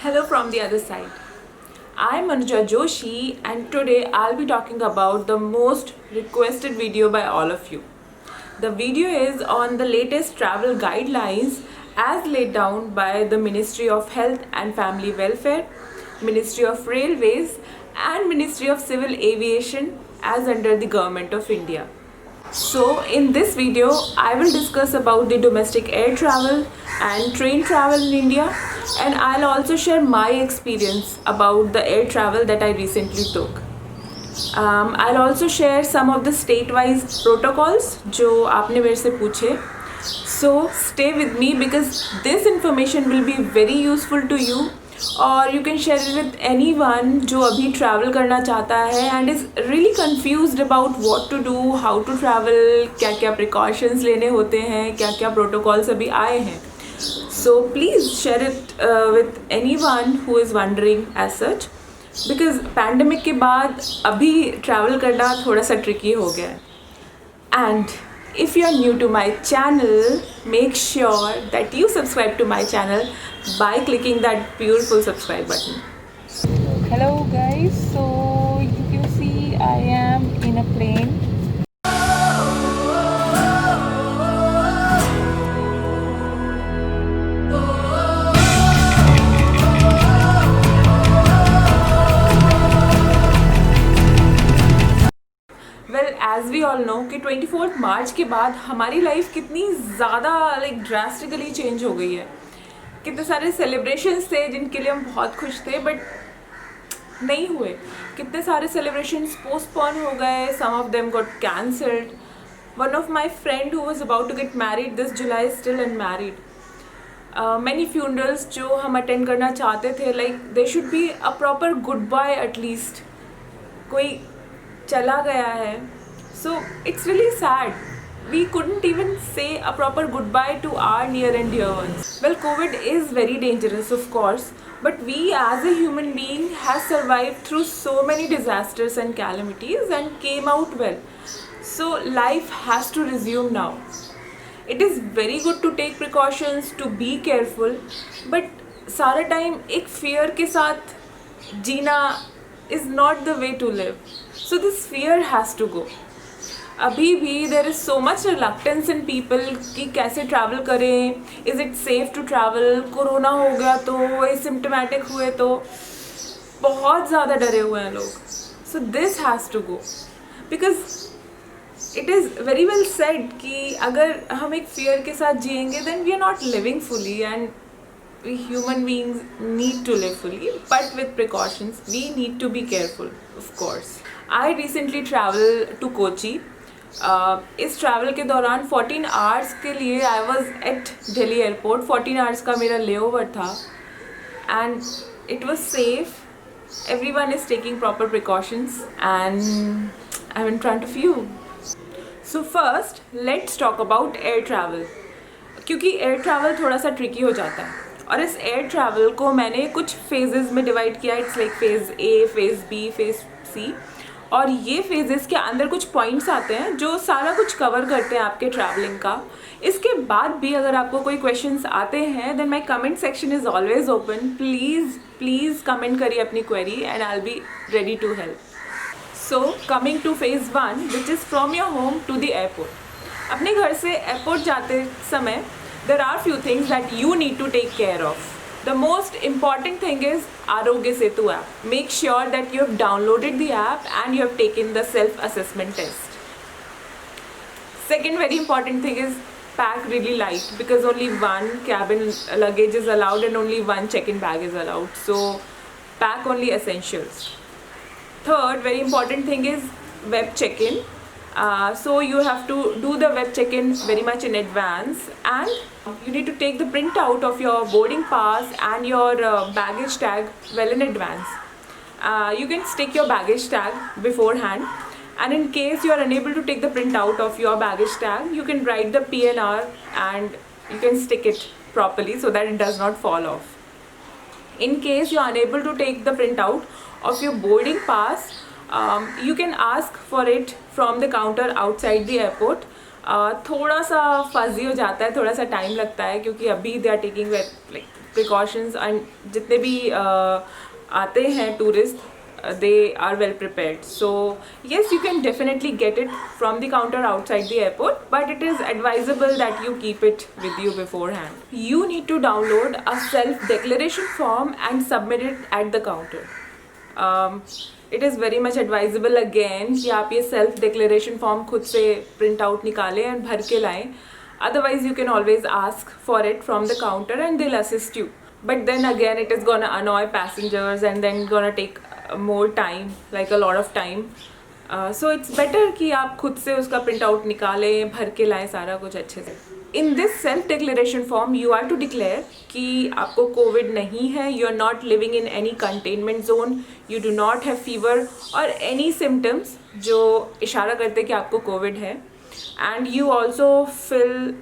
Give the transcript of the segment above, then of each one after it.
Hello from the other side. I'm Anuja Joshi and today I'll be talking about the most requested video by all of you. The video is on the latest travel guidelines as laid down by the Ministry of Health and Family Welfare, Ministry of Railways and Ministry of Civil Aviation as under the Government of India. So in this video, I will discuss about the domestic air travel and train travel in India, and I'll also share my experience about the air travel that I recently took. I'll also share some of the state-wise protocols जो आपने मेरे से पूछे. So stay with me because this information will be very useful to you. और you can share it with anyone जो अभी travel करना चाहता है and is really confused about what to do, how to travel, क्या क्या precautions लेने होते हैं, क्या क्या protocols अभी आए हैं. So please share it with anyone who is wondering as such because pandemic के बाद अभी travel करना थोड़ा सा tricky हो गया है. And if you are new to my channel, make sure that you subscribe to my channel by clicking that beautiful subscribe button. Hello guys, so you can see I am in a plane. As we all know कि 24 मार्च के बाद हमारी life कितनी ज़्यादा drastically change हो गई है. कितने सारे सेलिब्रेशंस थे जिनके लिए हम बहुत खुश थे बट नहीं हुए. कितने सारे सेलिब्रेशंस पोस्टपोन हो गए. Some of them got cancelled. One of my friend who was about to get married this July still unmarried. Many funerals जो हम अटेंड करना चाहते थे they should be a proper goodbye at least. कोई चला गया है. So it's really sad. We couldn't even say a proper goodbye to our near and dear ones. Well, COVID is very dangerous, of course, but we as a human being has survived through so many disasters and calamities and came out well. So life has to resume now. It is very good to take precautions, to be careful, but सारा time एक fear के साथ जीना is not the way to live. So this fear has to go. अभी भी there is so much reluctance in people कि कैसे travel करें. Is it safe to travel. Corona हो गया तो एसिम्प्टोमेटिक हुए तो बहुत ज़्यादा डरे हुए हैं लोग. So this has to go because it is very well said कि अगर हम एक फियर के साथ जिएंगे then we are not living fully and we human beings need to live fully but with precautions. We need to be careful, of course. I recently traveled to Kochi. इस travel के दौरान 14 hours के लिए I was at Delhi airport. 14 hours का मेरा ले over था and it was safe. Every one is taking proper precautions and I am in front of you. So first let's talk about air travel क्योंकि air travel थोड़ा सा tricky हो जाता है और इस एयर ट्रैवल को मैंने कुछ फेजेस में डिवाइड किया. It's like phase A, phase B, phase C. और ये फेजेस के अंदर कुछ पॉइंट्स आते हैं जो सारा कुछ कवर करते हैं आपके ट्रैवलिंग का. इसके बाद भी अगर आपको कोई क्वेश्चंस आते हैं then my comment section is always open. Please comment करिए अपनी query and I will be ready to help. So coming to phase 1 which is from your home to the airport. अपने घर से एयरपोर्ट जाते समय there are few things that you need to take care of. The most important thing is Arogya Setu app. Make sure that you have downloaded the app and you have taken the self-assessment test. Second very important thing is pack really light because only one cabin luggage is allowed and only one check-in bag is allowed. So pack only essentials. Third very important thing is web check-in. So you have to do the web check-in very much in advance and you need to take the printout of your boarding pass and your baggage tag well in advance. You can stick your baggage tag beforehand and in case you are unable to take the printout of your baggage tag you can write the PNR and you can stick it properly so that it does not fall off. In case you are unable to take the printout of your boarding pass you can ask for it from the counter outside the airport. थोड़ा सा fuzzy हो जाता है, थोड़ा सा time लगता है क्योंकि अभी they are taking precautions and जितने भी आते हैं tourists, they are well prepared. So yes, you can definitely get it from the counter outside the airport, but it is advisable that you keep it with you beforehand. You need to download a self declaration form and submit it at the counter. It is very much advisable again कि आप ये self declaration form खुद से print out निकालें and भर के लाएं. Otherwise you can always ask for it from the counter and they'll assist you. But then again it is gonna annoy passengers and then gonna take more time, like a lot of time. So it's better कि आप खुद से उसका print out निकालें, भर के लाएं सारा कुछ अच्छे से. In this self declaration form you are to declare कि आपको कोविड नहीं है, you are not living in any containment zone, you do not have fever or any symptoms जो इशारा करते कि आपको कोविड है. And you also fill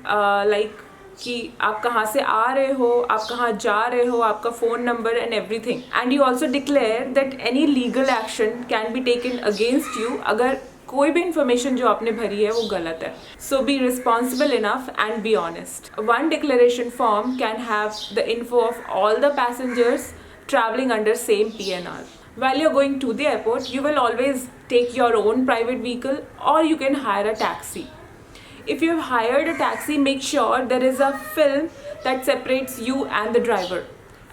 like कि आप कहाँ से आ रहे हो, आप कहाँ जा रहे हो, आपका phone number and everything. And you also declare that any legal action can be taken against you अगर कोई भी इंफॉर्मेशन जो आपने भरी है वो गलत है. So be responsible enough and be honest. One declaration form can have the info of all the passengers traveling under same PNR. While you're going to the airport, you will always take your own private vehicle or you can hire a taxi. If you have hired a taxi, make sure there is a film that separates you and the driver.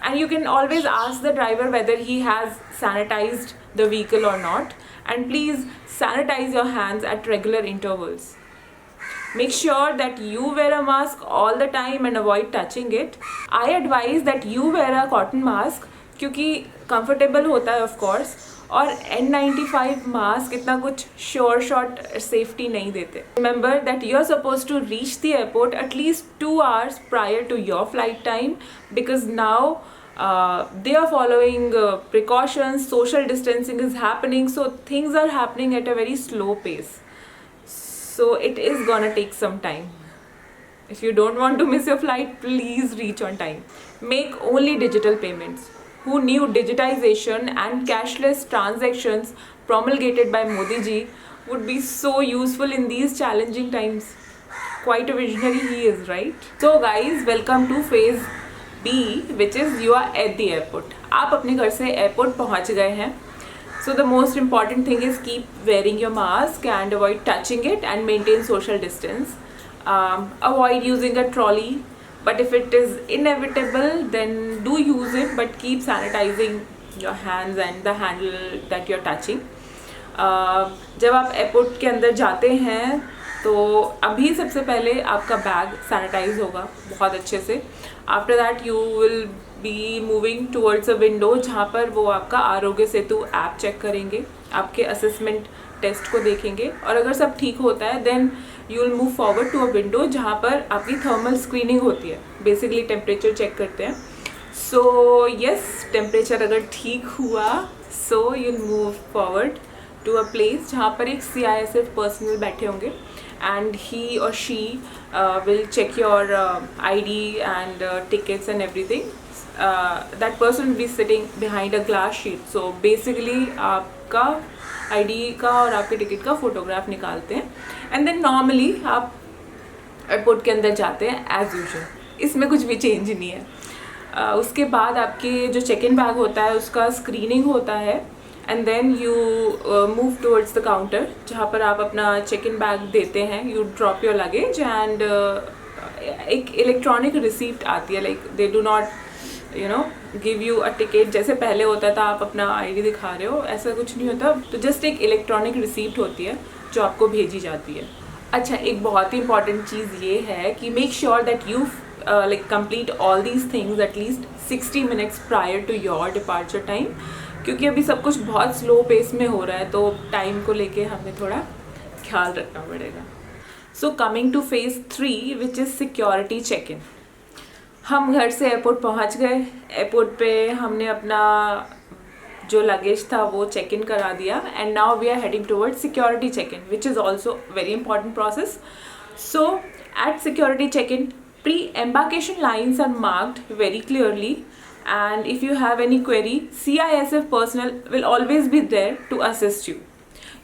And you can always ask the driver whether he has sanitized the vehicle or not. And please sanitize your hands at regular intervals. Make sure that you wear a mask all the time and avoid touching it. I advise that you wear a cotton mask क्योंकि comfortable होता है of course. और N95 mask इतना कुछ sure shot safety नहीं देते. Remember that you are supposed to reach the airport at least 2 hours prior to your flight time because now they are following precautions, social distancing is happening, so things are happening at a very slow pace. So it is gonna take some time. If you don't want to miss your flight, please reach on time. Make only digital payments. Who knew digitization and cashless transactions promulgated by Modi ji would be so useful in these challenging times? Quite a visionary he is, right? So guys, welcome to phase B, which is you are at the airport. आप अपने घर से airport पहुँच गए हैं. So the most important thing is keep wearing your mask and avoid touching it and maintain social distance. Avoid using a trolley. But if it is inevitable, then do use it, but keep sanitizing your hands and the handle that you're touching. जब आप airport के अंदर जाते हैं तो अभी सबसे पहले आपका बैग सैनिटाइज होगा बहुत अच्छे से. After that you will be moving towards a window जहाँ पर वो आपका आरोग्य सेतु ऐप चेक करेंगे, आपके असेसमेंट टेस्ट को देखेंगे और अगर सब ठीक होता है then you will move forward to a window जहाँ पर आपकी थर्मल स्क्रीनिंग होती है. बेसिकली टेम्परेचर चेक करते हैं. सो यस, टेम्परेचर अगर ठीक हुआ so you will move forward to a place जहाँ पर एक CISF पर्सनल बैठे होंगे and he or she will check your ID and tickets and everything. That person will be sitting behind a glass sheet. So basically आपका ID का और आपके ticket का फोटोग्राफ निकालते हैं एंड देन नॉर्मली आप एयरपोर्ट के अंदर जाते हैं एज यूजुअल. इसमें कुछ भी चेंज नहीं है. उसके बाद आपके जो चेक इन बैग होता है उसका स्क्रीनिंग होता है and then you move towards the counter जहाँ पर आप अपना चेक इन बैग देते हैं. You drop your luggage and एक इलेक्ट्रॉनिक रिसीप्ट आती है. Like they do not give you a ticket जैसे पहले होता था आप अपना ID दिखा रहे हो, ऐसा कुछ नहीं होता. तो जस्ट एक इलेक्ट्रॉनिक रिसीप्ट होती है जो आपको भेजी जाती है. अच्छा, एक बहुत ही इंपॉर्टेंट चीज़ ये है कि make sure that you like complete all these things at least 60 minutes prior to your departure time क्योंकि अभी सब कुछ बहुत स्लो पेस में हो रहा है तो टाइम को लेके हमें थोड़ा ख्याल रखना पड़ेगा. So coming to phase 3 which is security check in. हम घर से एयरपोर्ट पहुंच गए. एयरपोर्ट पे हमने अपना जो लगेज था वो चेक इन करा दिया and now we are heading towards security check in which is also very important process. So at security check in pre-embarkation lines are marked very clearly and if you have any query, CISF personnel will always be there to assist you.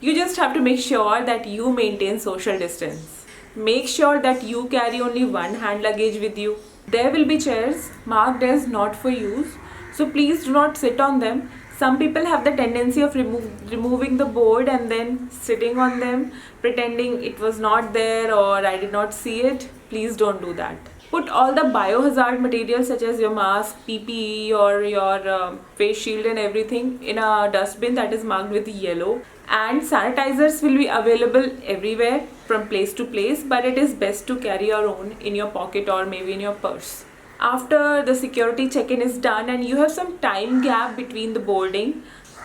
You just have to make sure that you maintain social distance. Make sure that you carry only one hand luggage with you. There will be chairs marked as not for use, so please do not sit on them. Some people have the tendency of removing the board and then sitting on them, pretending it was not there or I did not see it. Please don't do that. Put all the biohazard materials such as your mask, PPE or your face shield and everything in a dustbin that is marked with yellow. And sanitizers will be available everywhere from place to place, but it is best to carry your own in your pocket or maybe in your purse. After the security check-in is done and you have some time gap between the boarding,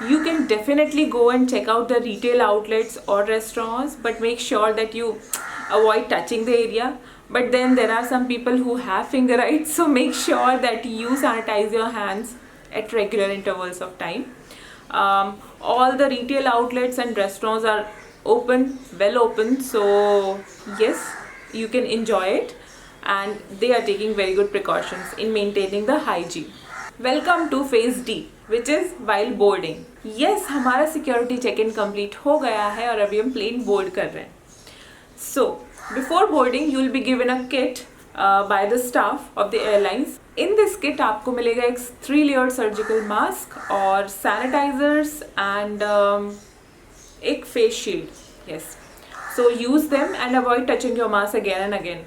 you can definitely go and check out the retail outlets or restaurants, but make sure that you avoid touching the area. But then there are some people who have fingerites, so make sure that you sanitize your hands at regular intervals of time. All the retail outlets and restaurants are open, well open, so yes, you can enjoy it, and they are taking very good precautions in maintaining the hygiene. Welcome to phase D, which is while boarding. Yes, हमारा security check-in complete हो गया है और अभी हम plane board कर रहे हैं. So before boarding, you will be given a kit by the staff of the airlines. In this kit आपको मिलेगा एक 3-layered surgical mask और sanitizers and एक face shield. Yes. So use them and avoid touching your mask again and again.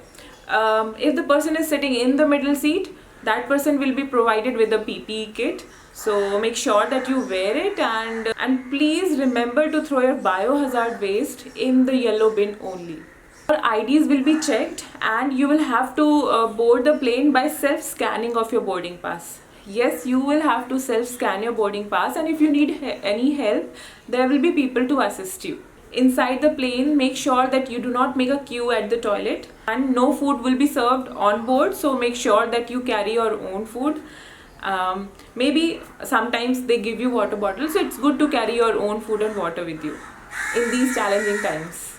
If the person is sitting in the middle seat, that person will be provided with a PPE kit. So make sure that you wear it, and please remember to throw your biohazard waste in the yellow bin only. Your IDs will be checked and you will have to board the plane by self-scanning of your boarding pass. Yes, you will have to self-scan your boarding pass, and if you need any help, there will be people to assist you. Inside the plane, make sure that you do not make a queue at the toilet, and no food will be served on board, so make sure that you carry your own food. Maybe sometimes they give you water bottles, so it's good to carry your own food and water with you in these challenging times.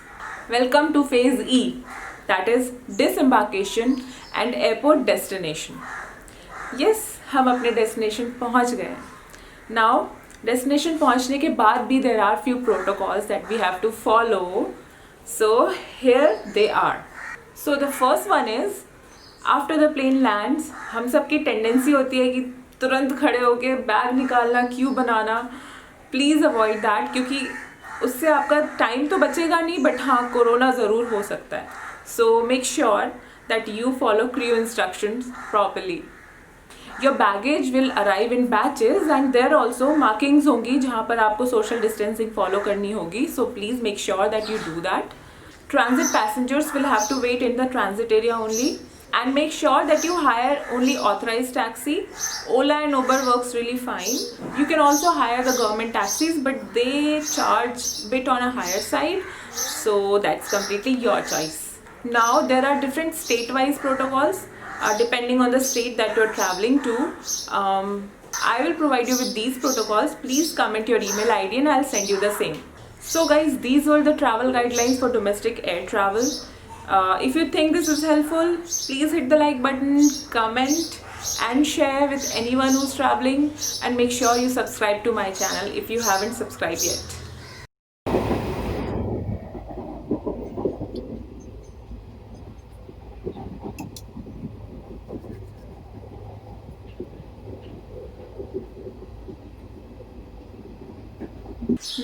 Welcome to phase E, that is disembarkation and airport destination. Yes, हम अपने destination पहुंच गए हैं. Now, destination पहुंचने के बाद भी there are few protocols that we have to follow. So here they are. So the first one is, after the plane lands, हम सबकी tendency होती है कि तुरंत खड़े होके बैग निकालना, Q banana. Please avoid that, क्योंकि उससे आपका टाइम तो बचेगा नहीं, बट हाँ, कोरोना ज़रूर हो सकता है. So make sure that you follow crew instructions properly. Your baggage will arrive in batches, and there also markings होंगी जहाँ पर आपको social distancing follow करनी होगी. So please make sure that you do that. Transit passengers will have to wait in the transit area only, and make sure that you hire only authorized taxi. Ola and Uber works really fine. You can also hire the government taxis, but they charge a bit on a higher side, so that's completely your choice. Now there are different state-wise protocols. Depending on the state that you're traveling to. I will provide you with these protocols. Please comment your email ID and I'll send you the same. So guys, these were the travel guidelines for domestic air travel. If you think this is helpful, please hit the like button, comment and share with anyone who's traveling, and make sure you subscribe to my channel if you haven't subscribed yet.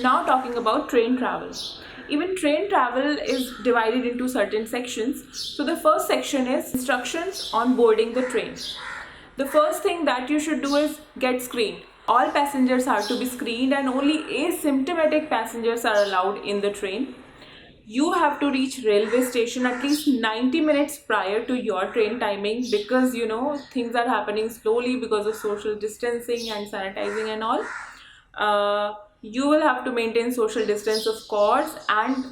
Now talking about train travel. Even train travel is divided into certain sections. So the first section is instructions on boarding the train. The first thing that you should do is get screened. All passengers are to be screened, and only asymptomatic passengers are allowed in the train. You have to reach railway station at least 90 minutes prior to your train timing, because you know things are happening slowly because of social distancing and sanitizing and all. You will have to maintain social distance, of course, and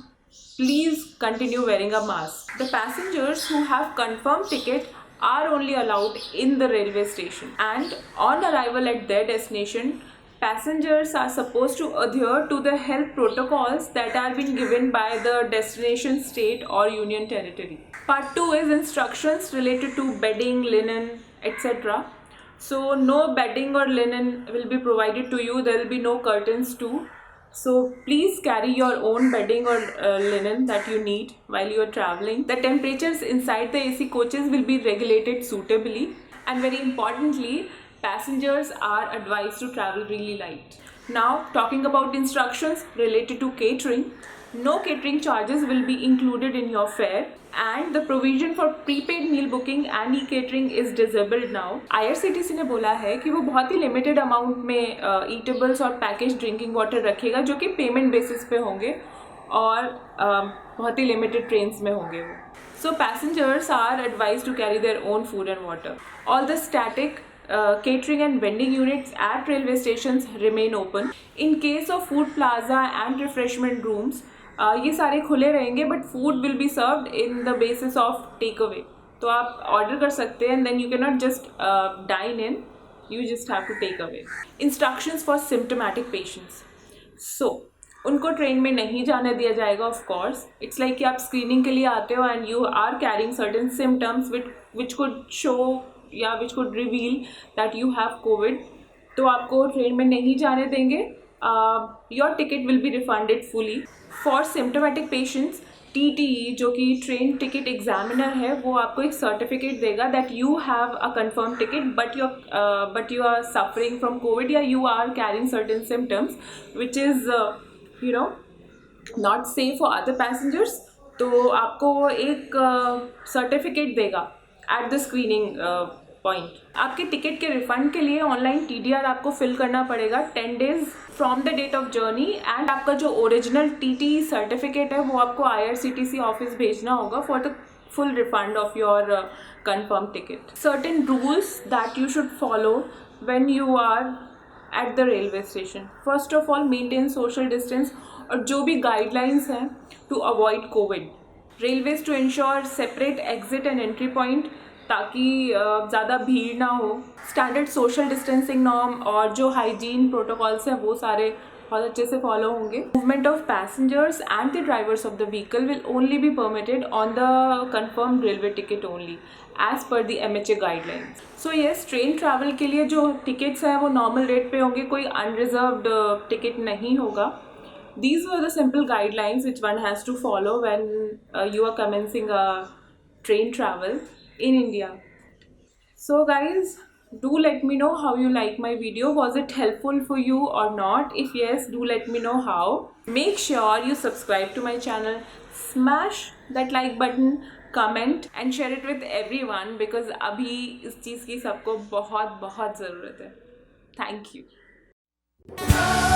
please continue wearing a mask. The passengers who have confirmed ticket are only allowed in the railway station, and on arrival at their destination, passengers are supposed to adhere to the health protocols that are being given by the destination state or union territory. Part 2 is instructions related to bedding, linen, etc. So no bedding or linen will be provided to you. There will be no curtains too. So please carry your own bedding or linen that you need while you are traveling. The temperatures inside the AC coaches will be regulated suitably, and very importantly, passengers are advised to travel really light. Now, talking about instructions related to catering, no catering charges will be included in your fare, and the provision for prepaid meal booking and e-catering is disabled now. IRCTC ने बोला है कि वो बहुत ही limited amount में eatables और package drinking water रखेगा जो कि पेमेंट बेसिस पे होंगे और बहुत ही लिमिटेड ट्रेन्स में होंगे वो. So passengers are advised to carry their own food and water. All the static catering and vending units at railway stations remain open. In case of food plaza and refreshment rooms, ये सारे खुले रहेंगे, but food will be served in the basis of take away. तो आप order कर सकते हैं, and then you can not just dine in, you just have to take away. Instructions for symptomatic patients. So उनको train में नहीं जाने दिया जाएगा. ऑफ कोर्स इट्स लाइक कि आप स्क्रीनिंग के लिए आते हो and you are carrying certain symptoms which could show या which could reveal that you have COVID, तो आपको ट्रेन में नहीं जाने देंगे. Your ticket will be refunded fully. For symptomatic patients, TTE जो कि ट्रेन टिकट एग्जामिनर है, वो आपको एक सर्टिफिकेट देगा that you have a confirm ticket but you are suffering from COVID या you are carrying certain symptoms which is not safe for other passengers. तो आपको वो एक सर्टिफिकेट देगा एट द स्क्रीनिंग पॉइंट. आपके टिकट के refund के लिए ऑनलाइन TDR आपको फिल करना पड़ेगा 10 days from the date of journey, and आपका जो ओरिजिनल TTE सर्टिफिकेट है वो आपको IRCTC ऑफिस भेजना होगा for the full refund of your confirmed ticket. Certain rules that you should follow when you are at the railway station. First of all, maintain social distance और जो भी guidelines हैं to avoid COVID. Railways to ensure separate exit and entry point ताकि ज़्यादा भीड़ ना हो. Standard social distancing norm और जो हाइजीन प्रोटोकॉल्स हैं वो सारे बहुत अच्छे से फॉलो होंगे. Movement of passengers and the drivers of the vehicle will only be permitted on the confirmed railway ticket only as per the MHA guidelines. So yes, train travel के लिए जो टिकट्स हैं वो नॉर्मल रेट पे होंगे, कोई unreserved ticket नहीं होगा. These were the simple guidelines which one has to follow when you are commencing a train travel in India. So guys, do let me know how you like my video. Was it helpful for you or not? If yes, do let me know how. Make sure you subscribe to my channel, smash that like button, comment and share it with everyone because अभी इस चीज़ की सबको बहुत बहुत ज़रूरत है. Thank you.